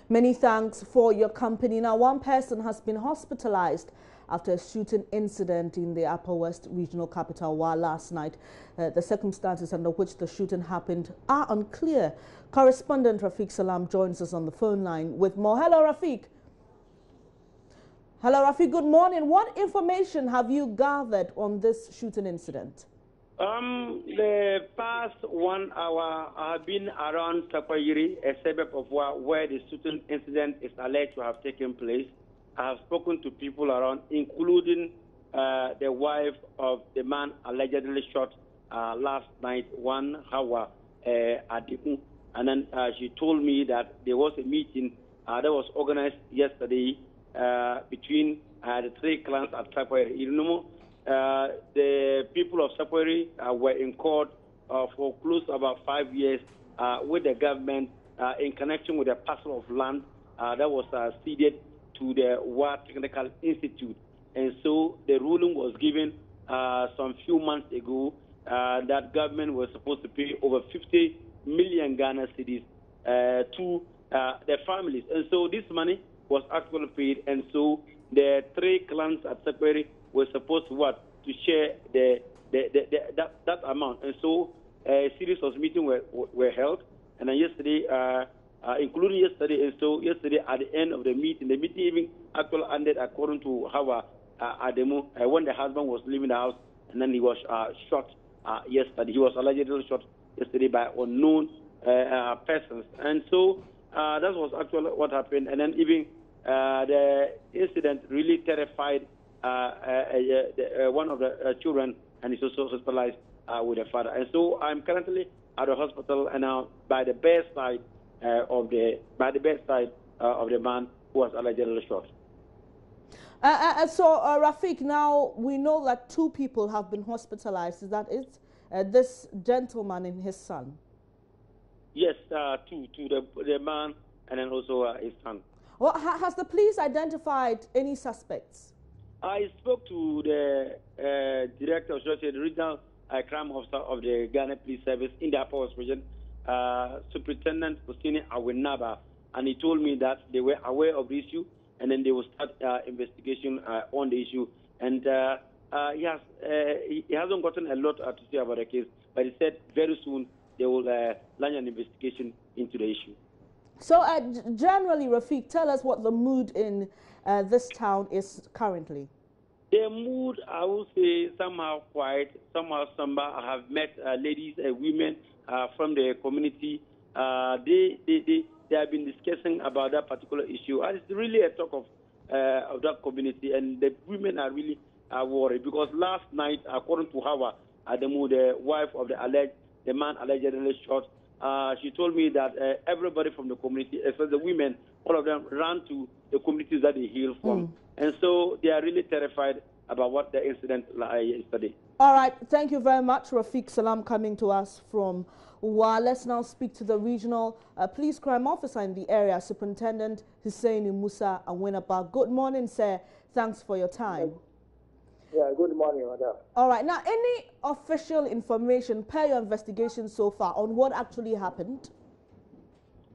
Many thanks for your company. Now, one person has been hospitalized after a shooting incident in the Upper West Regional Capital last night. The circumstances under which the shooting happened are unclear. Correspondent Rafiq Salam joins us on the phone line with more. Hello, Rafiq. Hello, Rafiq. Good morning. What information have you gathered on this shooting incident? The past 1 hour I have been around Takwayiri, a suburb of where the shooting incident is alleged to have taken place. I have spoken to people around, including the wife of the man allegedly shot last night, 1 hour at the and then she told me that there was a meeting that was organized yesterday between the three clans at Takwayiri. You know, the people of Sapori were in court for close to about 5 years with the government in connection with a parcel of land that was ceded to the War Technical Institute. And so the ruling was given some few months ago that government was supposed to pay over 50 million Ghana cedis to the families. And so this money was actually paid. And so the three clans at Sapori were supposed to share that amount. And so a series of meetings were held. And then yesterday, including yesterday, and so yesterday at the end of the meeting even actually ended according to how Ademo, when the husband was leaving the house, and then he was shot yesterday. He was allegedly shot yesterday by unknown persons. And so that was actually what happened. And then even the incident really terrified one of the children, and he's also hospitalized with the father. And so I'm currently at the hospital, and now by the bedside of the man who was allegedly shot. So Rafiq, now we know that 2 people have been hospitalized. Is that it? This gentleman and his son. Yes, two, the man and then also his son. Well, has the police identified any suspects? I spoke to the director of the regional crime officer of the Ghana Police Service in the Upper West region, Superintendent Hussein Awinaba, and he told me that they were aware of the issue, and then they will start investigation on the issue. And he hasn't gotten a lot to say about the case, but he said very soon they will launch an investigation into the issue. So generally, Rafiq, tell us what the mood in this town is currently. The mood, I would say, somehow quiet, somehow somber. I have met ladies and women from the community. They have been discussing about that particular issue. And it's really a talk of that community, and the women are really worried because last night, according to Hawa Ademu, the wife of the man allegedly shot, she told me that everybody from the community, except the women, all of them ran to the communities that they hail from. And so they are really terrified about what the incident yesterday. All right. Thank you very much, Rafiq Salam, coming to us from Wa. Let's now speak to the regional police crime officer in the area, Superintendent Hussein Musa Awinaba. Good morning, sir. Thanks for your time. Yeah, good morning, madam. All right. Now, any official information per your investigation so far on what actually happened?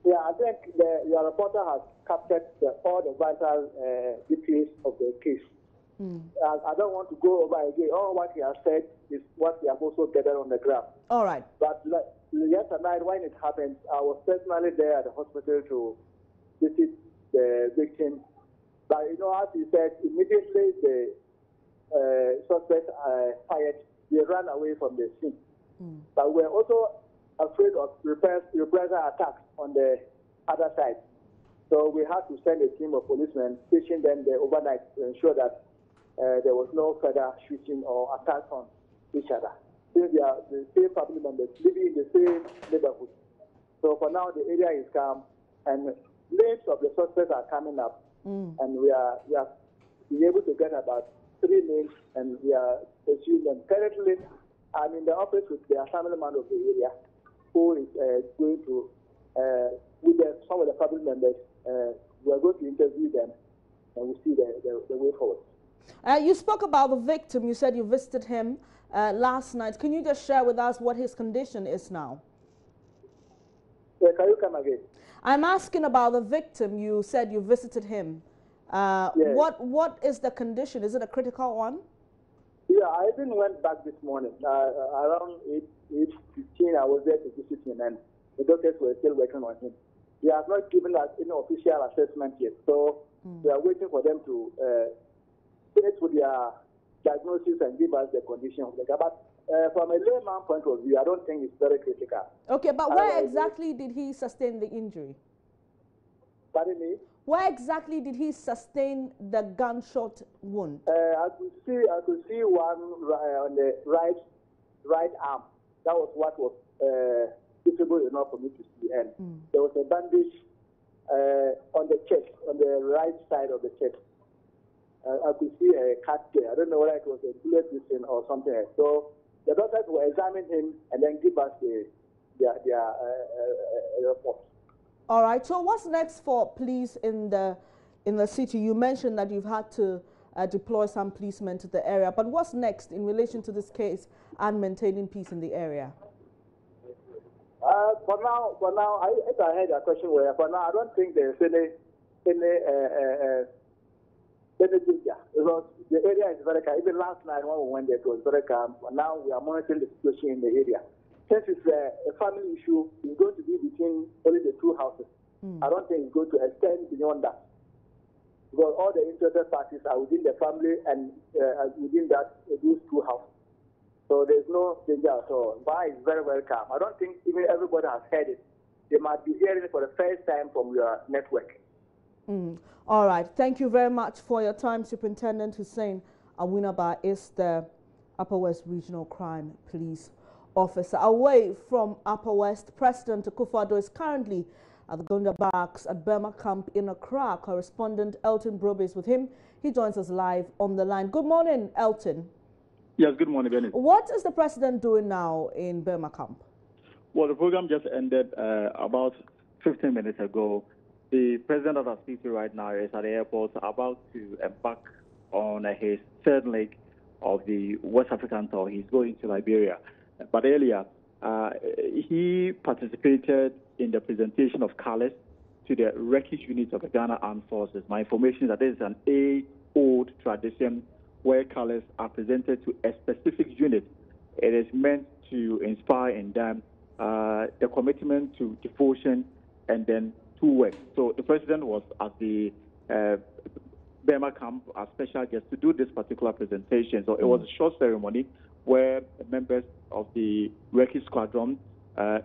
Yeah, I think your reporter has captured all the vital details of the case. I don't want to go over again. All what he has said is what we have also gathered on the ground. All right. But yesterday night when it happened, I was personally there at the hospital to visit the victim. But you know, as he said, immediately the suspect fired, they ran away from the scene. But we're also afraid of reprisal attacks on the other side. So we had to send a team of policemen stationed them there overnight to ensure that there was no further shooting or attacks on each other. Since they are the same family members living in the same neighborhood. So for now the area is calm and names of the suspects are coming up. And we are being able to get about 3 names, and we are pursuing them. Currently, I'm in the office with the family man of the area who is going to, with some of the family members, we are going to interview them, and we'll see the way forward. You spoke about the victim. You said you visited him last night. Can you just share with us what his condition is now? Yeah, can you come again? I'm asking about the victim. You said you visited him. Yes. What is the condition? Is it a critical one? Yeah, I even went back this morning. Around 8:15, I was there to visit him, and the doctors were still working on him. They have not given us any official assessment yet, so we are waiting for them to finish with their diagnosis and give us the condition of the guy. But from a layman point of view, I don't think it's very critical. Okay, but where exactly did he sustain the injury? Pardon me? Where exactly did he sustain the gunshot wound? I could see one on the right arm. That was what was visible enough for me to see. And there was a bandage on the chest, on the right side of the chest. I could see a cut there. I don't know whether it was a bullet missing or something else. So the doctors will examine him and then give us their report. All right. So what's next for police in the city? You mentioned that you've had to deploy some policemen to the area, but what's next in relation to this case and maintaining peace in the area? For now, if I heard a question where for now I don't think there's any danger because the area is very calm. Even last night when we went there, it was very calm. But now we are monitoring the situation in the area. Since it's a family issue, it's going to be between only the two houses. I don't think it's going to extend beyond that. Because all the interested parties are within the family and within those two houses. So there's no danger at all. But it's very, very calm. I don't think even everybody has heard it. They might be hearing it for the first time from your network. All right. Thank you very much for your time. Superintendent Hussein Awinaba is the Upper West Regional Crime Police Officer. Away from Upper West, President Akufo-Addo is currently at the Gonda Barracks at Burma Camp in Accra. Correspondent Elton Brobe is with him. He joins us live on the line. Good morning, Elton. Yes, good morning, Benny. What is the president doing now in Burma Camp? Well, the program just ended about 15 minutes ago. The president of our city right now is at the airport about to embark on his third leg of the West African tour. He's going to Liberia. But earlier, he participated in the presentation of colors to the wreckage units of the Ghana Armed Forces. My information is that this is an age-old tradition where colors are presented to a specific unit. It is meant to inspire in them the commitment to devotion and then to work. So the president was at the Burma camp as special guest to do this particular presentation. So it was a short ceremony where members of the wreckage squadron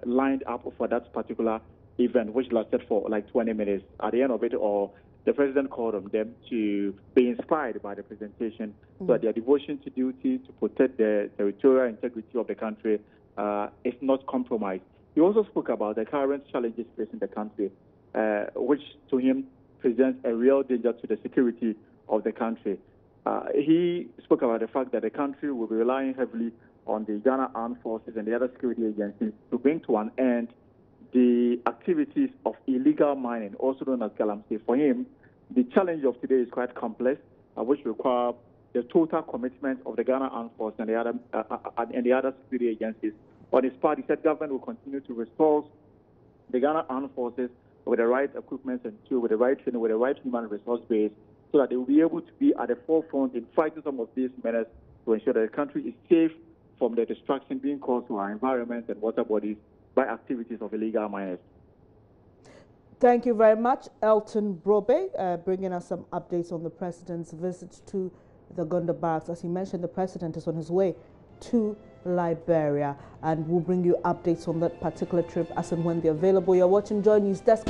lined up for that particular event, which lasted for like 20 minutes. At the end of it all, the president called on them to be inspired by the presentation so that their devotion to duty to protect the territorial integrity of the country is not compromised. He also spoke about the current challenges facing the country, which to him presents a real danger to the security of the country. He spoke about the fact that the country will be relying heavily on the Ghana Armed Forces and the other security agencies to bring to an end the activities of illegal mining, also known as galamsey. For him, the challenge of today is quite complex, which require the total commitment of the Ghana Armed Forces and the other security agencies. On his part, he said government will continue to restore the Ghana Armed Forces with the right equipment and tools, with the right training, with the right human resource base, so that they will be able to be at the forefront in fighting some of these menaces to ensure that the country is safe from the destruction being caused to our environment and water bodies by activities of illegal miners. Thank you very much, Elton Brobe, bringing us some updates on the president's visit to the Gonda Barracks. As he mentioned, the president is on his way to Liberia, and we'll bring you updates on that particular trip as and when they're available. You're watching JoyNews Desk.